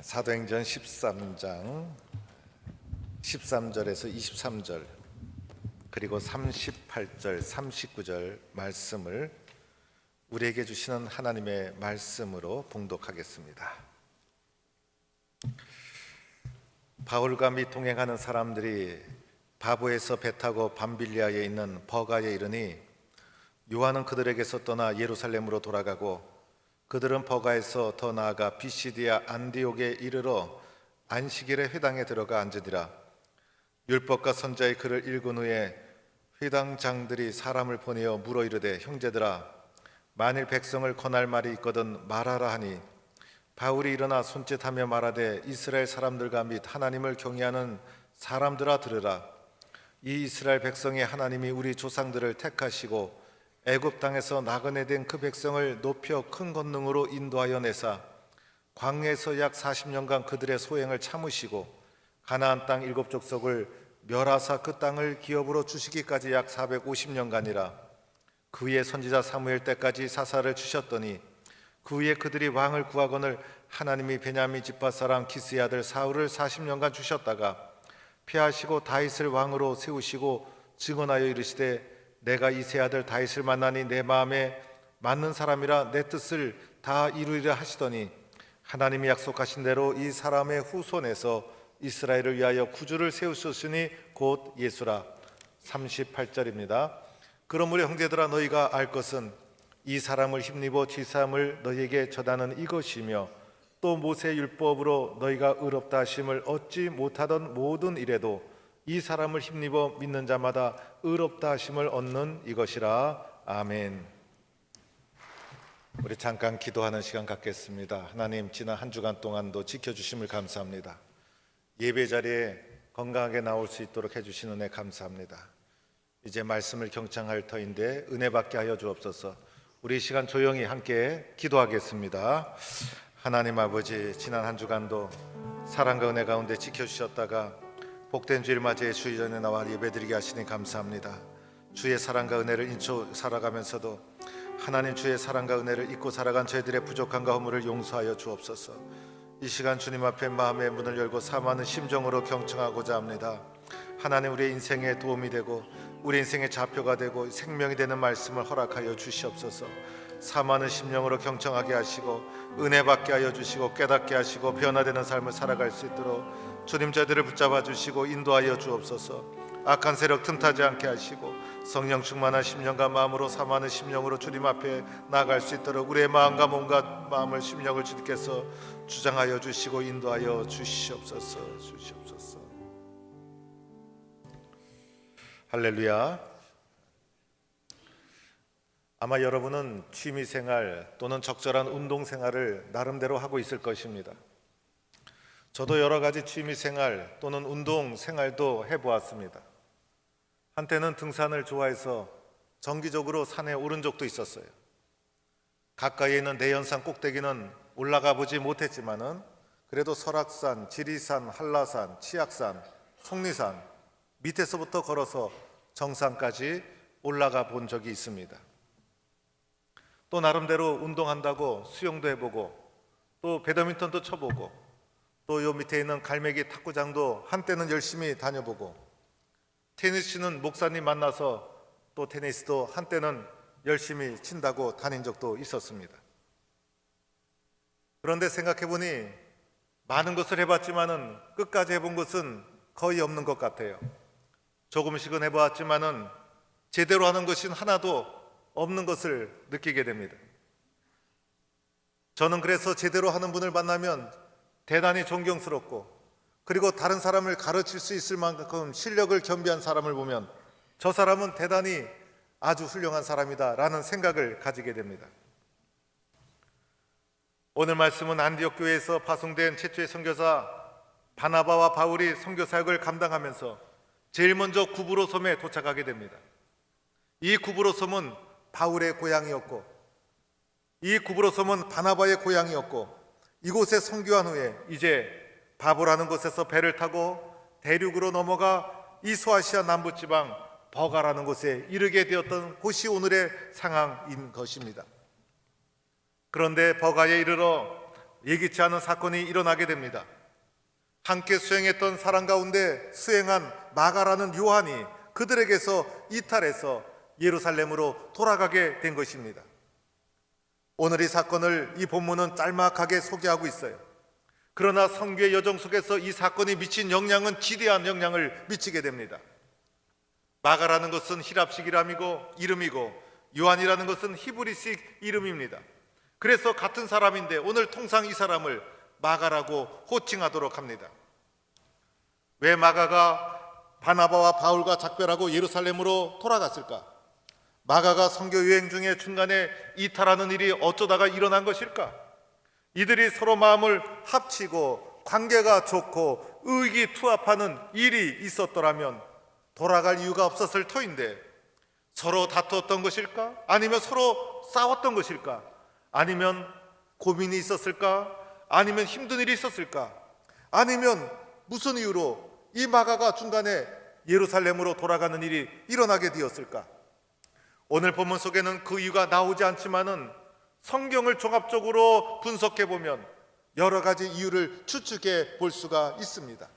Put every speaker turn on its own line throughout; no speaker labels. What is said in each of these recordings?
사도행전 13장 13절에서 23절 그리고 38절 39절 말씀을 우리에게 주시는 하나님의 말씀으로 봉독하겠습니다. 바울과 및 동행하는 사람들이 바보에서 배 타고 밤빌리아에 있는 버가에 이르니 요한은 그들에게서 떠나 예루살렘으로 돌아가고 그들은 버가에서 더 나아가 비시디아 안디옥에 이르러 안식일에 회당에 들어가 앉으니라. 율법과 선자의 글을 읽은 후에 회당장들이 사람을 보내어 물어 이르되 형제들아 만일 백성을 권할 말이 있거든 말하라 하니 바울이 일어나 손짓하며 말하되 이스라엘 사람들과 및 하나님을 경외하는 사람들아 들으라. 이 이스라엘 백성의 하나님이 우리 조상들을 택하시고 애굽 땅에서 나그네 된 그 백성을 높여 큰 권능으로 인도하여 내사 광야에서 약 40년간 그들의 소행을 참으시고 가나안 땅 7족속을 멸하사 그 땅을 기업으로 주시기까지 약 450년간이라. 그 위에 선지자 사무엘 때까지 사사를 주셨더니 그 위에 그들이 왕을 구하거늘 하나님이 베냐민 지파 사람 기스의 아들 사울을 40년간 주셨다가 피하시고 다윗을 왕으로 세우시고 증언하여 이르시되 내가 이세 아들 다윗을 만나니 내 마음에 맞는 사람이라 내 뜻을 다 이루리라 하시더니 하나님이 약속하신 대로 이 사람의 후손에서 이스라엘을 위하여 구주를 세우셨으니 곧 예수라. 38절입니다. 그러므로 형제들아 너희가 알 것은 이 사람을 힘입어 지사함을 너희에게 전하는 이것이며 또 모세 율법으로 너희가 의롭다 하심을 얻지 못하던 모든 일에도 이 사람을 힘입어 믿는 자마다 의롭다 하심을 얻는 이것이라. 아멘. 우리 잠깐 기도하는 시간 갖겠습니다. 하나님, 지난 한 주간 동안도 지켜주심을 감사합니다. 예배 자리에 건강하게 나올 수 있도록 해주신 은혜 감사합니다. 이제 말씀을 경청할 터인데 은혜 받게 하여 주옵소서. 우리 이 시간 조용히 함께 기도하겠습니다. 하나님 아버지, 지난 한 주간도 사랑과 은혜 가운데 지켜주셨다가 복된 주일 맞이에 주의 전에 나와 예배드리게 하시니 감사합니다. 주의 사랑과 은혜를 인쳐 살아가면서도 하나님 주의 사랑과 은혜를 잊고 살아간 저희들의 부족함과 허물을 용서하여 주옵소서. 이 시간 주님 앞에 마음의 문을 열고 사모하는 심정으로 경청하고자 합니다. 하나님, 우리의 인생에 도움이 되고 우리 인생의 좌표가 되고 생명이 되는 말씀을 허락하여 주시옵소서. 사모하는 심령으로 경청하게 하시고 은혜 받게 하여 주시고 깨닫게 하시고 변화되는 삶을 살아갈 수 있도록 주님 저희들을 붙잡아 주시고 인도하여 주옵소서. 악한 세력 틈타지 않게 하시고 성령 충만한 심령과 마음으로 사모하는 심령으로 주님 앞에 나아갈 수 있도록 우리의 마음과 몸과 마음을 심령을 주님께서 주장하여 주시고 인도하여 주시옵소서. 할렐루야. 아마 여러분은 취미생활 또는 적절한 운동생활을 나름대로 하고 있을 것입니다. 저도 여러 가지 취미생활 또는 운동생활도 해보았습니다. 한때는 등산을 좋아해서 정기적으로 산에 오른 적도 있었어요. 가까이에 있는 내연산 꼭대기는 올라가 보지 못했지만은 그래도 설악산, 지리산, 한라산, 치악산, 속리산 밑에서부터 걸어서 정상까지 올라가 본 적이 있습니다. 또 나름대로 운동한다고 수영도 해보고 또 배드민턴도 쳐보고 또 요 밑에 있는 갈매기 탁구장도 한때는 열심히 다녀보고 테니스 치는 목사님 만나서 또 테니스도 한때는 열심히 친다고 다닌 적도 있었습니다. 그런데 생각해보니 많은 것을 해봤지만은 끝까지 해본 것은 거의 없는 것 같아요. 조금씩은 해보았지만은 제대로 하는 것은 하나도 없는 것을 느끼게 됩니다. 저는 그래서 제대로 하는 분을 만나면 대단히 존경스럽고 그리고 다른 사람을 가르칠 수 있을 만큼 실력을 겸비한 사람을 보면 저 사람은 대단히 아주 훌륭한 사람이다 라는 생각을 가지게 됩니다. 오늘 말씀은 안디옥 교회에서 파송된 최초의 선교사 바나바와 바울이 선교 사역을 감당하면서 제일 먼저 구브로섬에 도착하게 됩니다. 이 구브로섬은 바울의 고향이었고 이 구브로섬은 바나바의 고향이었고 이곳에 선교한 후에 이제 바보라는 곳에서 배를 타고 대륙으로 넘어가 이 소아시아 남부지방 버가라는 곳에 이르게 되었던 곳이 오늘의 상황인 것입니다. 그런데 버가에 이르러 예기치 않은 사건이 일어나게 됩니다. 함께 수행했던 사람 가운데 수행한 마가라는 요한이 그들에게서 이탈해서 예루살렘으로 돌아가게 된 것입니다. 오늘 이 사건을 이 본문은 짤막하게 소개하고 있어요. 그러나 성교의 여정 속에서 이 사건이 미친 영향은 지대한 영향을 미치게 됩니다. 마가라는 것은 히랍식 이름이고 요한이라는 것은 히브리식 이름입니다. 그래서 같은 사람인데 오늘 통상 이 사람을 마가라고 호칭하도록 합니다. 왜 마가가 바나바와 바울과 작별하고 예루살렘으로 돌아갔을까? 마가가 선교 여행 중에 중간에 이탈하는 일이 어쩌다가 일어난 것일까? 이들이 서로 마음을 합치고 관계가 좋고 의기투합하는 일이 있었더라면 돌아갈 이유가 없었을 터인데 서로 다투었던 것일까? 아니면 서로 싸웠던 것일까? 아니면 고민이 있었을까? 아니면 힘든 일이 있었을까? 아니면 무슨 이유로 이 마가가 중간에 예루살렘으로 돌아가는 일이 일어나게 되었을까? 오늘 본문 속에는 그 이유가 나오지 않지만은 성경을 종합적으로 분석해 보면 여러 가지 이유를 추측해 볼 수가 있습니다.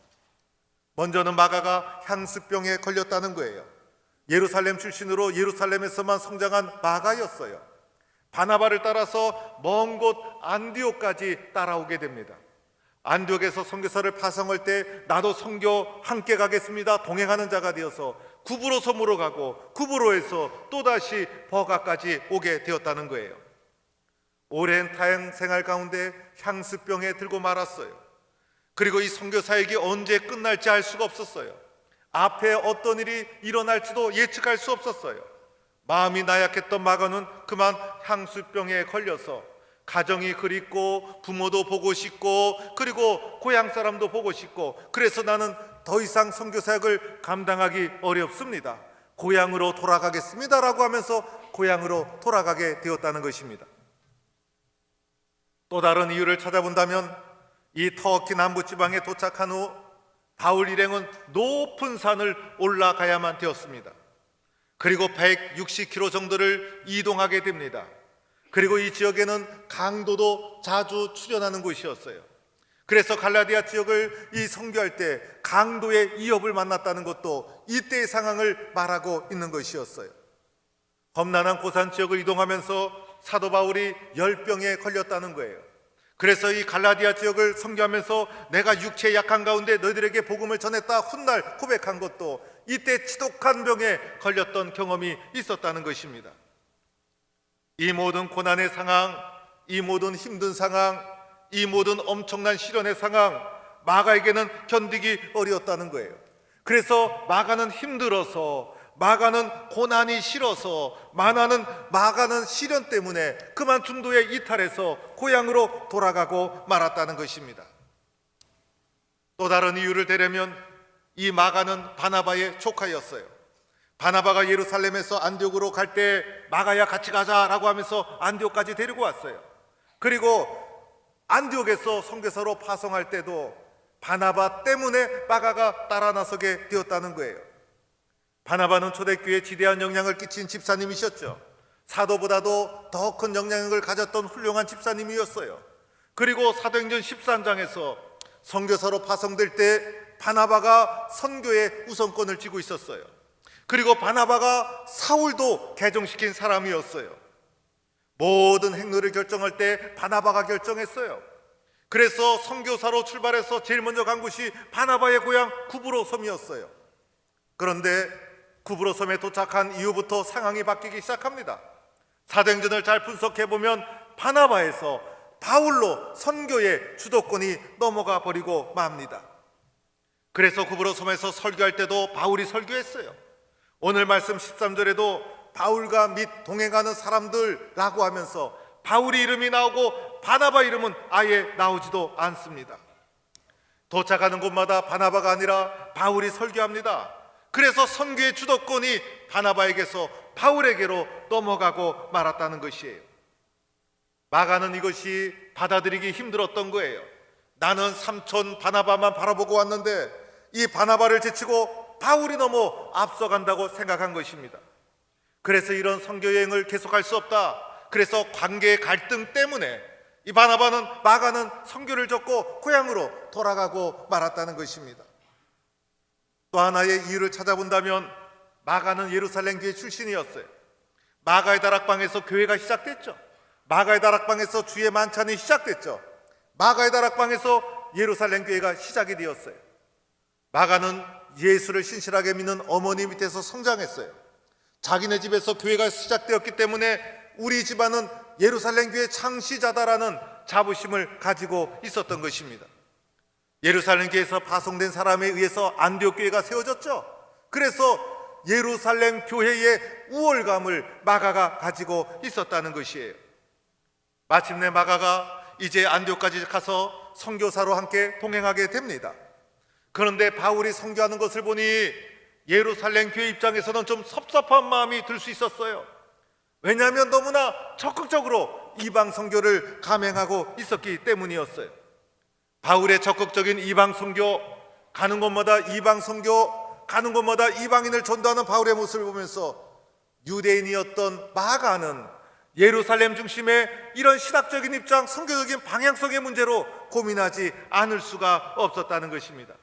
먼저는 마가가 향수병에 걸렸다는 거예요. 예루살렘 출신으로 예루살렘에서만 성장한 마가였어요. 바나바를 따라서 먼 곳 안디옥까지 따라오게 됩니다. 안디옥에서 선교사를 파송할 때 나도 선교 함께 가겠습니다 동행하는 자가 되어서 구브로 섬으로 가고 구브로에서 또다시 버가까지 오게 되었다는 거예요. 오랜 타향 생활 가운데 향수병에 들고 말았어요. 그리고 이 선교사역이 언제 끝날지 알 수가 없었어요. 앞에 어떤 일이 일어날지도 예측할 수 없었어요. 마음이 나약했던 마가는 그만 향수병에 걸려서 가정이 그립고 부모도 보고 싶고 그리고 고향 사람도 보고 싶고 그래서 나는 더 이상 선교사역을 감당하기 어렵습니다. 고향으로 돌아가겠습니다 라고 하면서 고향으로 돌아가게 되었다는 것입니다. 또 다른 이유를 찾아본다면 이 터키 남부지방에 도착한 후 바울 일행은 높은 산을 올라가야만 되었습니다. 그리고 160km 정도를 이동하게 됩니다. 그리고 이 지역에는 강도도 자주 출현하는 곳이었어요. 그래서 갈라디아 지역을 이 선교할 때 강도의 위협을 만났다는 것도 이때의 상황을 말하고 있는 것이었어요. 험난한 고산 지역을 이동하면서 사도 바울이 열병에 걸렸다는 거예요. 그래서 이 갈라디아 지역을 선교하면서 내가 육체의 약한 가운데 너희들에게 복음을 전했다 훗날 고백한 것도 이때 지독한 병에 걸렸던 경험이 있었다는 것입니다. 이 모든 고난의 상황, 이 모든 힘든 상황, 이 모든 엄청난 시련의 상황, 마가에게는 견디기 어려웠다는 거예요. 그래서 마가는 힘들어서, 마가는 고난이 싫어서, 마가는 시련 때문에 그만 중도에 이탈해서 고향으로 돌아가고 말았다는 것입니다. 또 다른 이유를 대려면 이 마가는 바나바의 조카였어요. 바나바가 예루살렘에서 안디옥으로 갈 때 마가야 같이 가자라고 하면서 안디옥까지 데리고 왔어요. 그리고 안디옥에서 선교사로 파송할 때도 바나바 때문에 마가가 따라 나서게 되었다는 거예요. 바나바는 초대교회에 지대한 영향을 끼친 집사님이셨죠. 사도보다도 더 큰 영향력을 가졌던 훌륭한 집사님이었어요. 그리고 사도행전 13장에서 선교사로 파송될 때 바나바가 선교의 우선권을 쥐고 있었어요. 그리고 바나바가 사울도 개종시킨 사람이었어요. 모든 행로를 결정할 때 바나바가 결정했어요. 그래서 선교사로 출발해서 제일 먼저 간 곳이 바나바의 고향 구브로 섬이었어요. 그런데 구브로 섬에 도착한 이후부터 상황이 바뀌기 시작합니다. 사도행전을 잘 분석해보면 바나바에서 바울로 선교의 주도권이 넘어가 버리고 맙니다. 그래서 구브로 섬에서 설교할 때도 바울이 설교했어요. 오늘 말씀 13절에도 바울과 및 동행하는 사람들라고 하면서 바울이 이름이 나오고 바나바 이름은 아예 나오지도 않습니다. 도착하는 곳마다 바나바가 아니라 바울이 설교합니다. 그래서 선교의 주도권이 바나바에게서 바울에게로 넘어가고 말았다는 것이에요. 마가는 이것이 받아들이기 힘들었던 거예요. 나는 삼촌 바나바만 바라보고 왔는데 이 바나바를 제치고 바울이 너무 앞서간다고 생각한 것입니다. 그래서 이런 선교 여행을 계속할 수 없다. 그래서 관계의 갈등 때문에 이 바나바는 마가는 선교를 접고 고향으로 돌아가고 말았다는 것입니다. 또 하나의 이유를 찾아본다면 마가는 예루살렘 교회 출신이었어요. 마가의 다락방에서 교회가 시작됐죠. 마가의 다락방에서 주의 만찬이 시작됐죠. 마가의 다락방에서 예루살렘 교회가 시작이 되었어요. 마가는 예수를 신실하게 믿는 어머니 밑에서 성장했어요. 자기네 집에서 교회가 시작되었기 때문에 우리 집안은 예루살렘 교회 창시자다라는 자부심을 가지고 있었던 것입니다. 예루살렘 교회에서 파송된 사람에 의해서 안디옥 교회가 세워졌죠. 그래서 예루살렘 교회의 우월감을 마가가 가지고 있었다는 것이에요. 마침내 마가가 이제 안디옥까지 가서 선교사로 함께 동행하게 됩니다. 그런데 바울이 선교하는 것을 보니 예루살렘 교회 입장에서는 좀 섭섭한 마음이 들 수 있었어요. 왜냐하면 너무나 적극적으로 이방 선교를 감행하고 있었기 때문이었어요. 바울의 적극적인 이방 선교, 가는 곳마다 이방 선교, 가는 곳마다 이방인을 전도하는 바울의 모습을 보면서 유대인이었던 마가는 예루살렘 중심의 이런 신학적인 입장, 선교적인 방향성의 문제로 고민하지 않을 수가 없었다는 것입니다.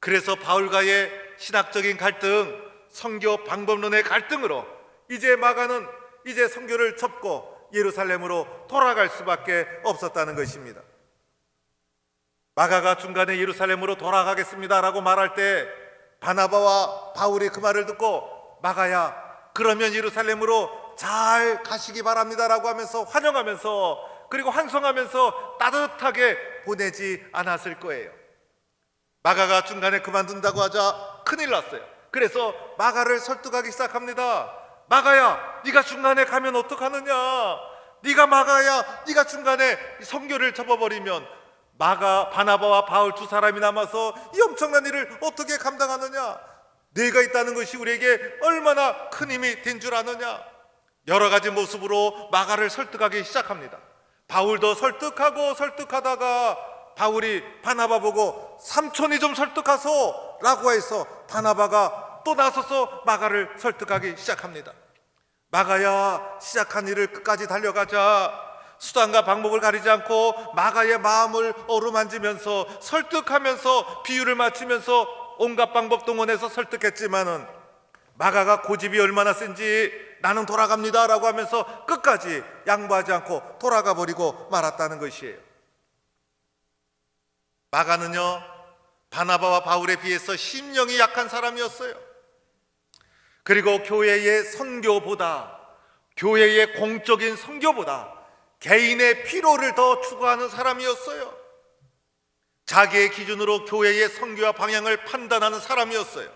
그래서 바울과의 신학적인 갈등, 선교 방법론의 갈등으로 이제 마가는 이제 선교를 접고 예루살렘으로 돌아갈 수밖에 없었다는 것입니다. 마가가 중간에 예루살렘으로 돌아가겠습니다라고 말할 때 바나바와 바울이 그 말을 듣고 마가야, 그러면 예루살렘으로 잘 가시기 바랍니다라고 하면서 환영하면서 그리고 환송하면서 따뜻하게 보내지 않았을 거예요. 마가가 중간에 그만둔다고 하자 큰일 났어요. 그래서 마가를 설득하기 시작합니다. 마가야, 네가 중간에 가면 어떡하느냐? 네가 마가야, 네가 중간에 선교를 접어버리면 마가, 바나바와 바울 두 사람이 남아서 이 엄청난 일을 어떻게 감당하느냐? 네가 있다는 것이 우리에게 얼마나 큰 힘이 된 줄 아느냐? 여러 가지 모습으로 마가를 설득하기 시작합니다. 바울도 설득하고 설득하다가 바울이 바나바 보고 삼촌이 좀 설득하소 라고 해서 바나바가 또 나서서 마가를 설득하기 시작합니다. 마가야, 시작한 일을 끝까지 달려가자. 수단과 방법을 가리지 않고 마가의 마음을 어루만지면서 설득하면서 비유를 맞추면서 온갖 방법 동원해서 설득했지만은 마가가 고집이 얼마나 센지 나는 돌아갑니다 라고 하면서 끝까지 양보하지 않고 돌아가 버리고 말았다는 것이에요. 마가는요, 바나바와 바울에 비해서 심령이 약한 사람이었어요. 그리고 교회의 선교보다, 교회의 공적인 선교보다 개인의 피로를 더 추구하는 사람이었어요. 자기의 기준으로 교회의 선교와 방향을 판단하는 사람이었어요.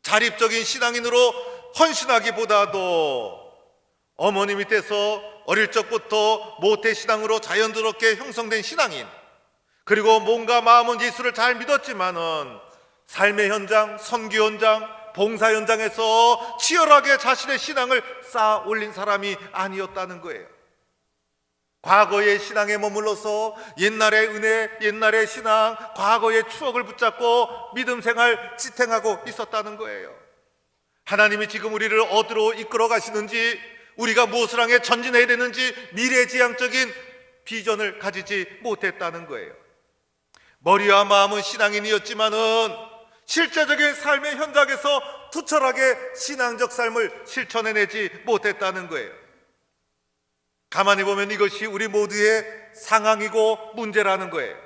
자립적인 신앙인으로 헌신하기보다도 어머니 밑에서 어릴 적부터 모태신앙으로 자연스럽게 형성된 신앙인, 그리고 몸과 마음은 예수를 잘 믿었지만은 삶의 현장, 선교 현장, 봉사 현장에서 치열하게 자신의 신앙을 쌓아 올린 사람이 아니었다는 거예요. 과거의 신앙에 머물러서 옛날의 은혜, 옛날의 신앙, 과거의 추억을 붙잡고 믿음 생활 지탱하고 있었다는 거예요. 하나님이 지금 우리를 어디로 이끌어 가시는지, 우리가 무엇을 향해 전진해야 되는지 미래지향적인 비전을 가지지 못했다는 거예요. 머리와 마음은 신앙인이었지만은 실제적인 삶의 현장에서 투철하게 신앙적 삶을 실천해내지 못했다는 거예요. 가만히 보면 이것이 우리 모두의 상황이고 문제라는 거예요.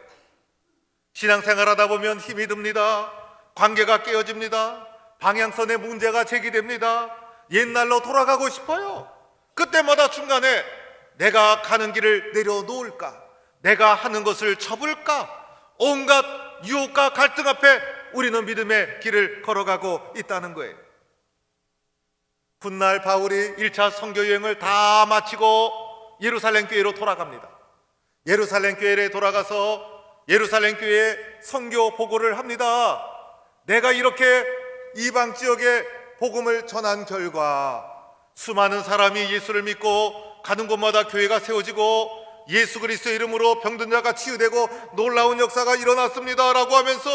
신앙생활하다 보면 힘이 듭니다. 관계가 깨어집니다. 방향선에 문제가 제기됩니다. 옛날로 돌아가고 싶어요. 그때마다 중간에 내가 가는 길을 내려놓을까? 내가 하는 것을 접을까? 온갖 유혹과 갈등 앞에 우리는 믿음의 길을 걸어가고 있다는 거예요. 훗날 바울이 1차 선교 여행을 다 마치고 예루살렘 교회로 돌아갑니다. 예루살렘 교회에 돌아가서 예루살렘 교회에 선교 보고를 합니다. 내가 이렇게 이방 지역에 복음을 전한 결과 수많은 사람이 예수를 믿고 가는 곳마다 교회가 세워지고 예수 그리스도의 이름으로 병든 자가 치유되고 놀라운 역사가 일어났습니다 라고 하면서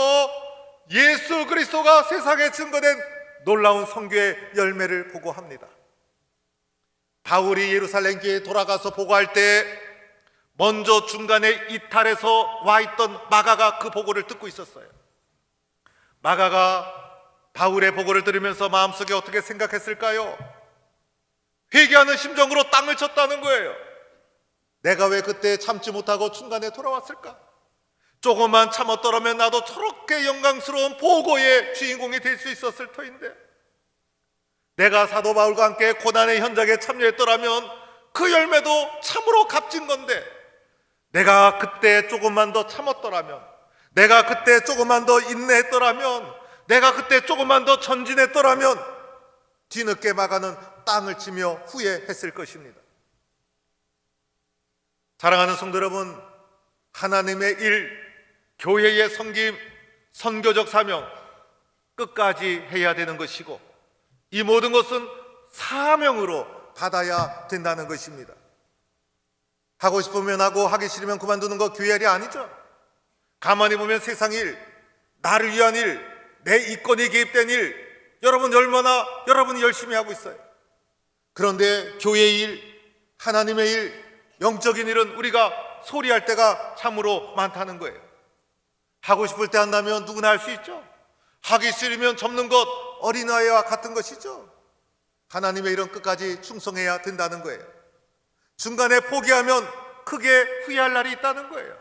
예수 그리스도가 세상에 증거된 놀라운 선교의 열매를 보고합니다. 바울이 예루살렘 교회에 돌아가서 보고할 때 먼저 중간에 이탈해서 와 있던 마가가 그 보고를 듣고 있었어요. 마가가 바울의 보고를 들으면서 마음속에 어떻게 생각했을까요? 회개하는 심정으로 땅을 쳤다는 거예요. 내가 왜 그때 참지 못하고 중간에 돌아왔을까? 조금만 참았더라면 나도 저렇게 영광스러운 보고의 주인공이 될 수 있었을 터인데, 내가 사도 바울과 함께 고난의 현장에 참여했더라면 그 열매도 참으로 값진 건데, 내가 그때 조금만 더 참았더라면, 내가 그때 조금만 더 인내했더라면, 내가 그때 조금만 더 전진했더라면 뒤늦게 마가는 땅을 치며 후회했을 것입니다. 사랑하는 성도 여러분, 하나님의 일, 교회의 섬김, 선교적 사명 끝까지 해야 되는 것이고, 이 모든 것은 사명으로 받아야 된다는 것입니다. 하고 싶으면 하고 하기 싫으면 그만두는 거 교회 일이 아니죠. 가만히 보면 세상 일, 나를 위한 일, 내 이권이 개입된 일, 여러분이 열심히 하고 있어요. 그런데 교회의 일, 하나님의 일, 영적인 일은 우리가 소리할 때가 참으로 많다는 거예요. 하고 싶을 때 한다면 누구나 할 수 있죠. 하기 싫으면 접는 것 어린아이와 같은 것이죠. 하나님의 일은 끝까지 충성해야 된다는 거예요. 중간에 포기하면 크게 후회할 날이 있다는 거예요.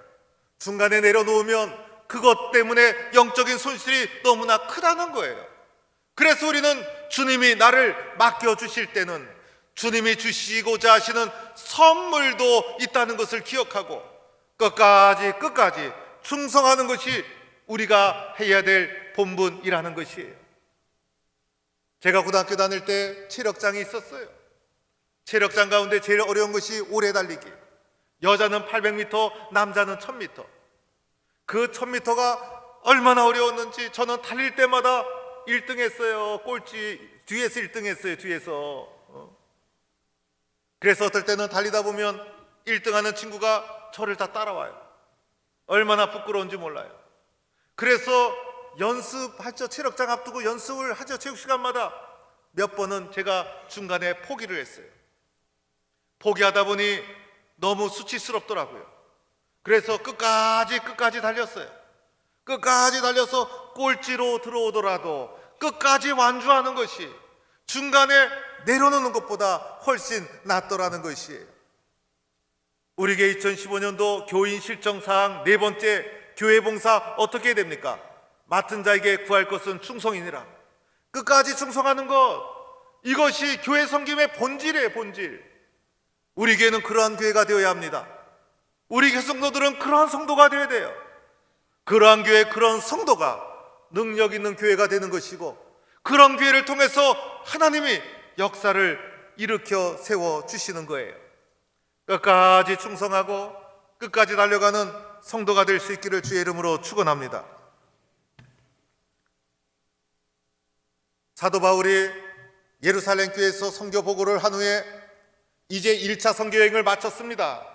중간에 내려놓으면 그것 때문에 영적인 손실이 너무나 크다는 거예요. 그래서 우리는 주님이 나를 맡겨주실 때는 주님이 주시고자 하시는 선물도 있다는 것을 기억하고 끝까지 충성하는 것이 우리가 해야 될 본분이라는 것이에요. 제가 고등학교 다닐 때 체력장이 있었어요. 체력장 가운데 제일 어려운 것이 오래 달리기. 여자는 800m, 남자는 1000m. 그 1000m가 얼마나 어려웠는지 저는 달릴 때마다 1등 했어요. 꼴찌 뒤에서 1등 했어요. 뒤에서. 그래서 어떨 때는 달리다 보면 1등 하는 친구가 저를 다 따라와요. 얼마나 부끄러운지 몰라요. 그래서 연습하죠. 체력장 앞두고 연습을 하죠. 체육 시간마다. 몇 번은 제가 중간에 포기를 했어요. 포기하다 보니 너무 수치스럽더라고요. 그래서 끝까지 달렸어요. 끝까지 달려서 꼴찌로 들어오더라도 끝까지 완주하는 것이 중간에 내려놓는 것보다 훨씬 낫더라는 것이에요. 우리에게 2015년도 교인 실정사항 4번째, 교회 봉사 어떻게 해야 됩니까? 맡은 자에게 구할 것은 충성이니라. 끝까지 충성하는 것, 이것이 교회 섬김의 본질이에요. 본질. 우리 교회는 그러한 교회가 되어야 합니다. 우리 교회 성도들은 그러한 성도가 되어야 돼요. 그러한 교회, 그런 성도가 능력 있는 교회가 되는 것이고, 그런 교회를 통해서 하나님이 역사를 일으켜 세워주시는 거예요. 끝까지 충성하고 끝까지 달려가는 성도가 될 수 있기를 주의 이름으로 축원합니다. 사도 바울이 예루살렘 교회에서 선교 보고를 한 후에 이제 1차 선교 여행을 마쳤습니다.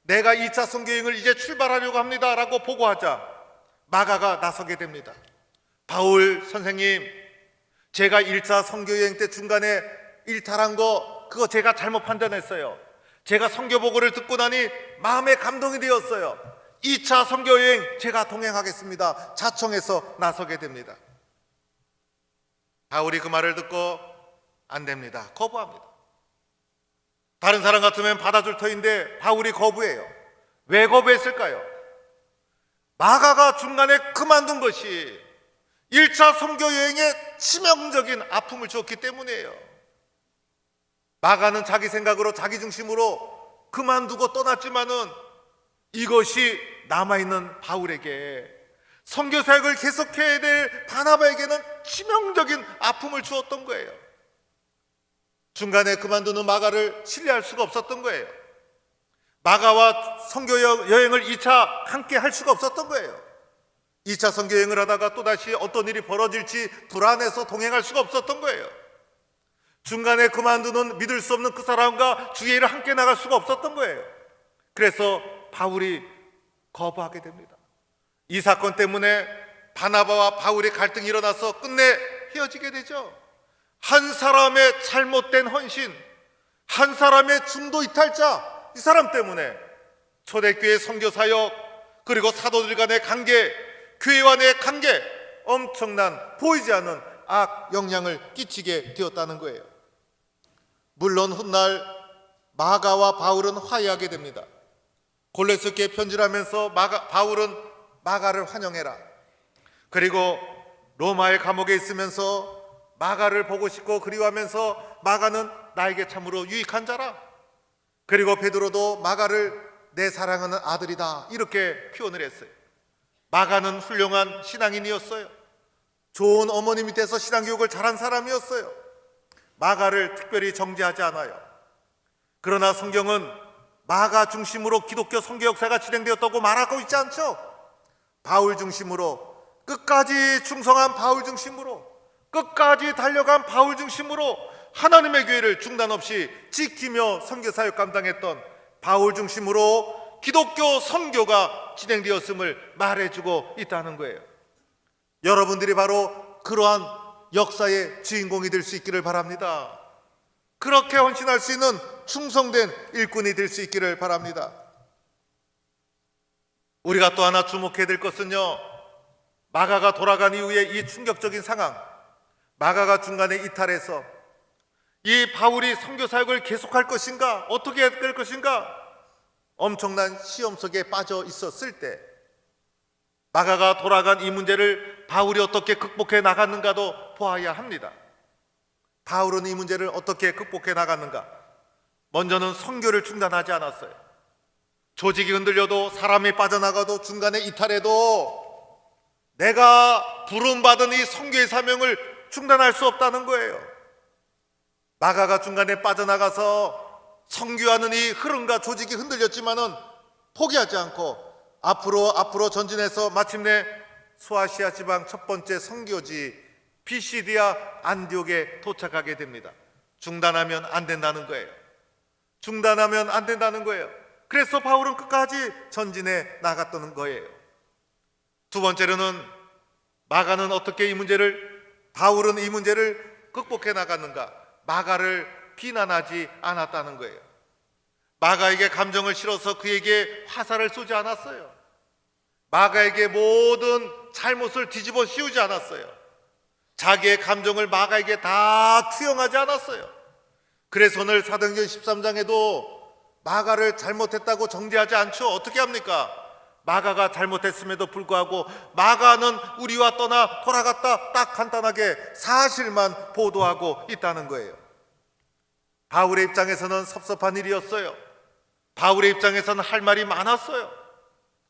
내가 2차 선교 여행을 이제 출발하려고 합니다 라고 보고하자 마가가 나서게 됩니다. 바울 선생님, 제가 1차 선교 여행 때 중간에 일탈한 거 그거 제가 잘못 판단했어요. 제가 선교 보고를 듣고 나니 마음에 감동이 되었어요. 2차 선교 여행 제가 동행하겠습니다. 자청해서 나서게 됩니다. 바울이 그 말을 듣고 안 됩니다. 거부합니다. 다른 사람 같으면 받아줄 터인데 바울이 거부해요. 왜 거부했을까요? 마가가 중간에 그만둔 것이 1차 선교 여행에 치명적인 아픔을 주었기 때문이에요. 마가는 자기 생각으로 자기 중심으로 그만두고 떠났지만은 이것이 남아있는 바울에게, 선교 사역을 계속해야 될 바나바에게는 치명적인 아픔을 주었던 거예요. 중간에 그만두는 마가를 신뢰할 수가 없었던 거예요. 마가와 선교 여행을 2차 함께 할 수가 없었던 거예요. 2차 선교 여행을 하다가 또다시 어떤 일이 벌어질지 불안해서 동행할 수가 없었던 거예요. 중간에 그만두는 믿을 수 없는 그 사람과 주의 일을 함께 나갈 수가 없었던 거예요. 그래서 바울이 거부하게 됩니다. 이 사건 때문에 바나바와 바울의 갈등이 일어나서 끝내 헤어지게 되죠. 한 사람의 잘못된 헌신, 한 사람의 중도 이탈자, 이 사람 때문에 초대교회 선교사역, 그리고 사도들 간의 관계, 교회와 내 관계, 엄청난 보이지 않는 악 영향을 끼치게 되었다는 거예요. 물론 훗날 마가와 바울은 화해하게 됩니다. 골로새교회 편지를 하면서 바울은 마가를 환영해라. 그리고 로마의 감옥에 있으면서 마가를 보고 싶고 그리워하면서 마가는 나에게 참으로 유익한 자라. 그리고 베드로도 마가를 내 사랑하는 아들이다, 이렇게 표현을 했어요. 마가는 훌륭한 신앙인이었어요. 좋은 어머니 밑에서 신앙교육을 잘한 사람이었어요. 마가를 특별히 정죄하지 않아요. 그러나 성경은 마가 중심으로 기독교 선교 역사가 진행되었다고 말하고 있지 않죠. 바울 중심으로, 끝까지 충성한 바울 중심으로, 끝까지 달려간 바울 중심으로 하나님의 교회를 중단 없이 지키며 선교 사역 감당했던 바울 중심으로 기독교 선교가 진행되었음을 말해주고 있다는 거예요. 여러분들이 바로 그러한 역사의 주인공이 될 수 있기를 바랍니다. 그렇게 헌신할 수 있는 충성된 일꾼이 될 수 있기를 바랍니다. 우리가 또 하나 주목해야 될 것은요, 마가가 돌아간 이후에 이 충격적인 상황, 마가가 중간에 이탈해서 이 바울이 선교 사역을 계속할 것인가, 어떻게 될 것인가, 엄청난 시험 속에 빠져 있었을 때 마가가 돌아간 이 문제를 바울이 어떻게 극복해 나갔는가도 보아야 합니다. 바울은 이 문제를 어떻게 극복해 나갔는가? 먼저는 선교를 중단하지 않았어요. 조직이 흔들려도, 사람이 빠져나가도, 중간에 이탈해도 내가 부름받은 이 선교의 사명을 중단할 수 없다는 거예요. 마가가 중간에 빠져나가서 선교하는 이 흐름과 조직이 흔들렸지만은 포기하지 않고 앞으로 전진해서 마침내 소아시아 지방 첫 번째 선교지 피시디아 안디옥에 도착하게 됩니다. 중단하면 안 된다는 거예요. 중단하면 안 된다는 거예요. 그래서 바울은 끝까지 전진해 나갔다는 거예요. 두 번째로는 마가는 어떻게 바울은 이 문제를 극복해 나갔는가? 마가를 비난하지 않았다는 거예요. 마가에게 감정을 실어서 그에게 화살을 쏘지 않았어요. 마가에게 모든 잘못을 뒤집어 씌우지 않았어요. 자기의 감정을 마가에게 다 투영하지 않았어요. 그래서 오늘 사도행전 13장에도 마가를 잘못했다고 정죄하지 않죠. 어떻게 합니까? 마가가 잘못했음에도 불구하고 마가는 우리와 떠나 돌아갔다, 딱 간단하게 사실만 보도하고 있다는 거예요. 바울의 입장에서는 섭섭한 일이었어요. 바울의 입장에서는 할 말이 많았어요.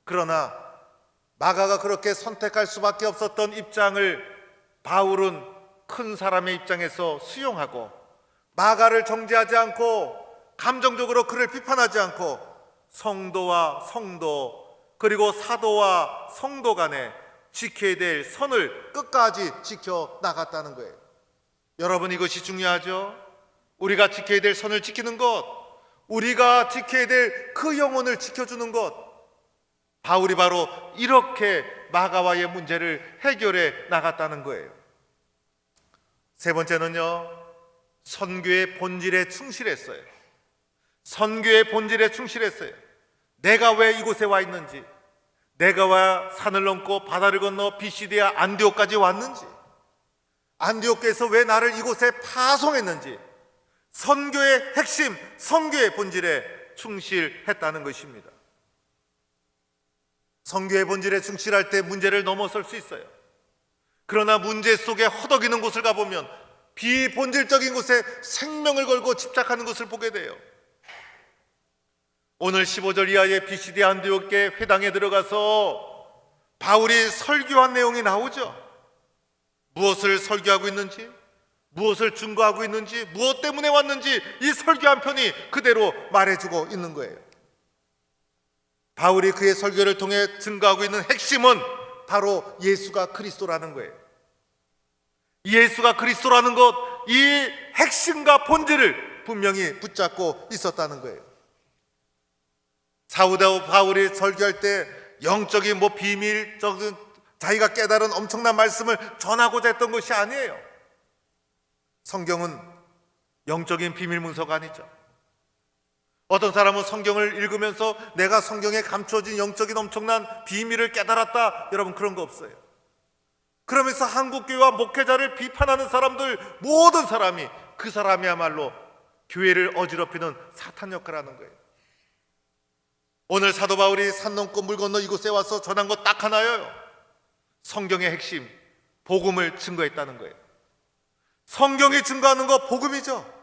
그러나 마가가 그렇게 선택할 수밖에 없었던 입장을 바울은 큰 사람의 입장에서 수용하고, 마가를 정죄하지 않고, 감정적으로 그를 비판하지 않고, 성도와 성도, 그리고 사도와 성도 간에 지켜야 될 선을 끝까지 지켜 나갔다는 거예요. 여러분, 이것이 중요하죠. 우리가 지켜야 될 선을 지키는 것, 우리가 지켜야 될 그 영혼을 지켜주는 것, 바울이 바로 이렇게 마가와의 문제를 해결해 나갔다는 거예요. 세 번째는요, 선교의 본질에 충실했어요. 선교의 본질에 충실했어요. 내가 왜 이곳에 와 있는지, 내가 왜 산을 넘고 바다를 건너 비시디아 안디옥까지 왔는지, 안디옥에서 왜 나를 이곳에 파송했는지, 선교의 핵심, 선교의 본질에 충실했다는 것입니다. 선교의 본질에 충실할 때 문제를 넘어설 수 있어요. 그러나 문제 속에 허덕이는 곳을 가보면 비본질적인 곳에 생명을 걸고 집착하는 것을 보게 돼요. 오늘 15절 이하의 비시디아 안디옥의 회당에 들어가서 바울이 설교한 내용이 나오죠. 무엇을 설교하고 있는지, 무엇을 증거하고 있는지, 무엇 때문에 왔는지 이 설교 한 편이 그대로 말해주고 있는 거예요. 바울이 그의 설교를 통해 증거하고 있는 핵심은 바로 예수가 그리스도라는 거예요. 예수가 그리스도라는 것, 이 핵심과 본질을 분명히 붙잡고 있었다는 거예요. 사도 바울이 설교할 때 영적인 비밀적인 자기가 깨달은 엄청난 말씀을 전하고자 했던 것이 아니에요. 성경은 영적인 비밀 문서가 아니죠. 어떤 사람은 성경을 읽으면서 내가 성경에 감춰진 영적인 엄청난 비밀을 깨달았다. 여러분, 그런 거 없어요. 그러면서 한국교회와 목회자를 비판하는 사람들, 모든 사람이 그 사람이야말로 교회를 어지럽히는 사탄 역할을 하는 거예요. 오늘 사도 바울이 산 넘고 물 건너 이곳에 와서 전한 것 딱 하나예요. 성경의 핵심, 복음을 증거했다는 거예요. 성경이 증거하는 거 복음이죠.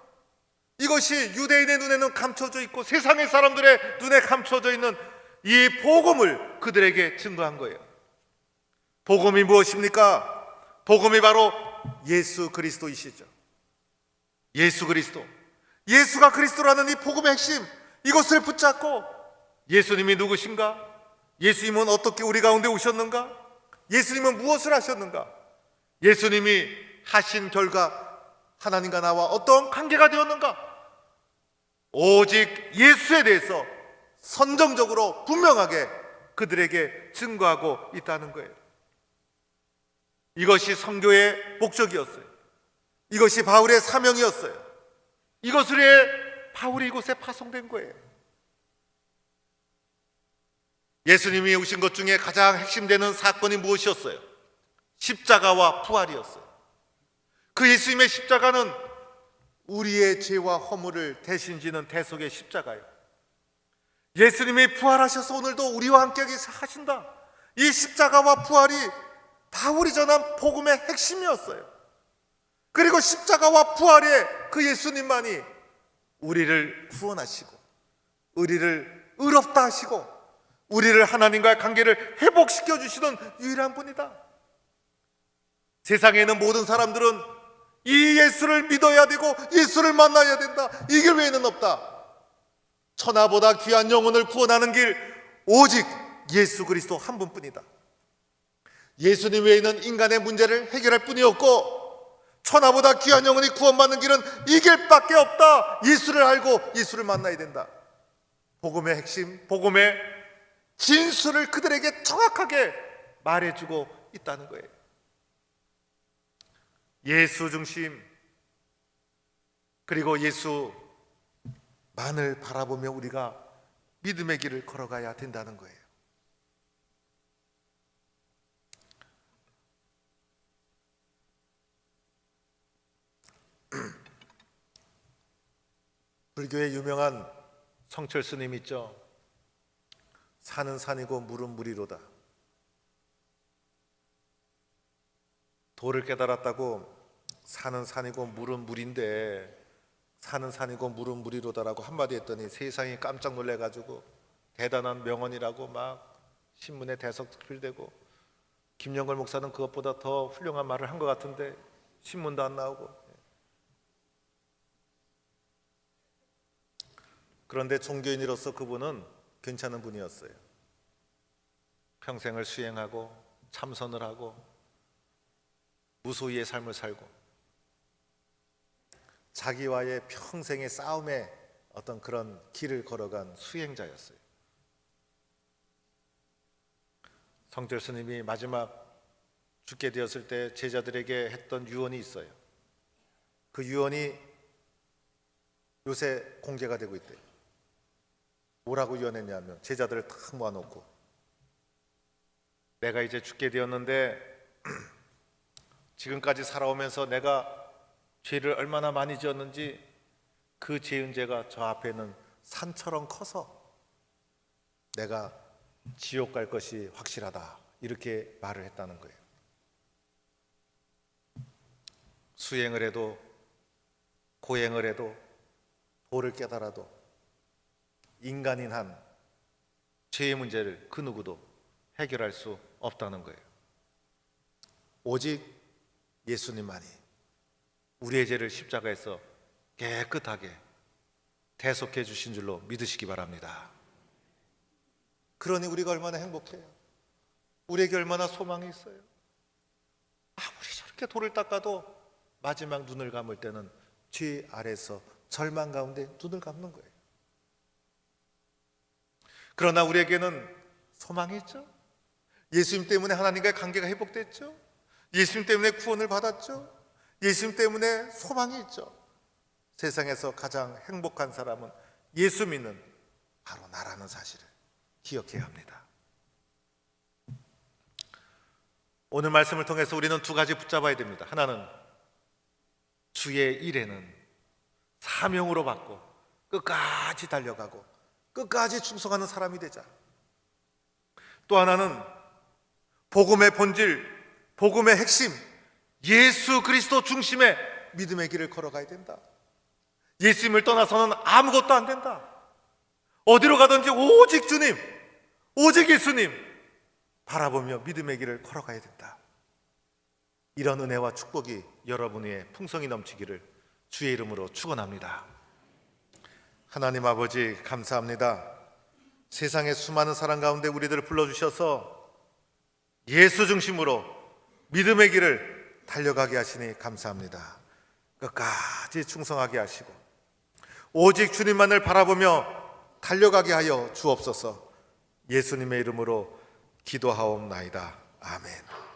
이것이 유대인의 눈에는 감춰져 있고 세상의 사람들의 눈에 감춰져 있는 이 복음을 그들에게 증거한 거예요. 복음이 무엇입니까? 복음이 바로 예수 그리스도이시죠. 예수 그리스도, 예수가 그리스도라는 이 복음의 핵심, 이것을 붙잡고 예수님이 누구신가? 예수님은 어떻게 우리 가운데 오셨는가? 예수님은 무엇을 하셨는가? 예수님이 하신 결과 하나님과 나와 어떤 관계가 되었는가? 오직 예수에 대해서 선정적으로 분명하게 그들에게 증거하고 있다는 거예요. 이것이 선교의 목적이었어요. 이것이 바울의 사명이었어요. 이것을 위해 바울이 이곳에 파송된 거예요. 예수님이 오신 것 중에 가장 핵심되는 사건이 무엇이었어요? 십자가와 부활이었어요. 그 예수님의 십자가는 우리의 죄와 허물을 대신 지는 대속의 십자가예요. 예수님이 부활하셔서 오늘도 우리와 함께 하신다. 이 십자가와 부활이 바울이 전한 복음의 핵심이었어요. 그리고 십자가와 부활의 그 예수님만이 우리를 구원하시고 우리를 의롭다 하시고 우리를 하나님과의 관계를 회복시켜 주시는 유일한 분이다. 세상에 있는 모든 사람들은 이 예수를 믿어야 되고 예수를 만나야 된다. 이 길 외에는 없다. 천하보다 귀한 영혼을 구원하는 길 오직 예수 그리스도 한 분뿐이다. 예수님 외에는 인간의 문제를 해결할 뿐이었고 천하보다 귀한 영혼이 구원받는 길은 이 길밖에 없다. 예수를 알고 예수를 만나야 된다. 복음의 핵심, 복음의 진수를 그들에게 정확하게 말해주고 있다는 거예요. 예수 중심, 그리고 예수만을 바라보며 우리가 믿음의 길을 걸어가야 된다는 거예요. 불교의 유명한 성철 스님 있죠. 산은 산이고 물은 물이로다. 도를 깨달았다고 산은 산이고 물은 물인데 산은 산이고 물은 물이로다라고 한마디 했더니 세상이 깜짝 놀래가지고 대단한 명언이라고 막 신문에 대석특필되고 김영걸 목사는 그것보다 더 훌륭한 말을 한 것 같은데 신문도 안 나오고. 그런데 종교인으로서 그분은 괜찮은 분이었어요. 평생을 수행하고 참선을 하고 무소유의 삶을 살고 자기와의 평생의 싸움의 어떤 그런 길을 걸어간 수행자였어요. 성철 스님이 마지막 죽게 되었을 때 제자들에게 했던 유언이 있어요. 그 유언이 요새 공개가 되고 있대요. 뭐라고 유언했냐면 제자들을 탁 모아놓고 내가 이제 죽게 되었는데 지금까지 살아오면서 내가 죄를 얼마나 많이 지었는지 그 죄은죄가 저 앞에는 산처럼 커서 내가 지옥 갈 것이 확실하다. 이렇게 말을 했다는 거예요. 수행을 해도 고행을 해도 도를 깨달아도 인간인 한 죄의 문제를 그 누구도 해결할 수 없다는 거예요. 오직 예수님만이 우리의 죄를 십자가에서 깨끗하게 대속해 주신 줄로 믿으시기 바랍니다. 그러니 우리가 얼마나 행복해요. 우리에게 얼마나 소망이 있어요. 아무리 저렇게 돌을 닦아도 마지막 눈을 감을 때는 죄 아래서 절망 가운데 눈을 감는 거예요. 그러나 우리에게는 소망이 있죠. 예수님 때문에 하나님과의 관계가 회복됐죠. 예수님 때문에 구원을 받았죠. 예수님 때문에 소망이 있죠. 세상에서 가장 행복한 사람은 예수 믿는 바로 나라는 사실을 기억해야 합니다. 오늘 말씀을 통해서 우리는 두 가지 붙잡아야 됩니다. 하나는 주의 일에는 사명으로 받고 끝까지 달려가고 끝까지 충성하는 사람이 되자. 또 하나는 복음의 본질, 복음의 핵심, 예수 그리스도 중심의 믿음의 길을 걸어가야 된다. 예수님을 떠나서는 아무것도 안 된다. 어디로 가든지 오직 주님, 오직 예수님 바라보며 믿음의 길을 걸어가야 된다. 이런 은혜와 축복이 여러분 위에 풍성히 넘치기를 주의 이름으로 축원합니다. 하나님 아버지 감사합니다. 세상의 수많은 사람 가운데 우리들을 불러주셔서 예수 중심으로 믿음의 길을 달려가게 하시니 감사합니다. 끝까지 충성하게 하시고 오직 주님만을 바라보며 달려가게 하여 주옵소서. 예수님의 이름으로 기도하옵나이다. 아멘.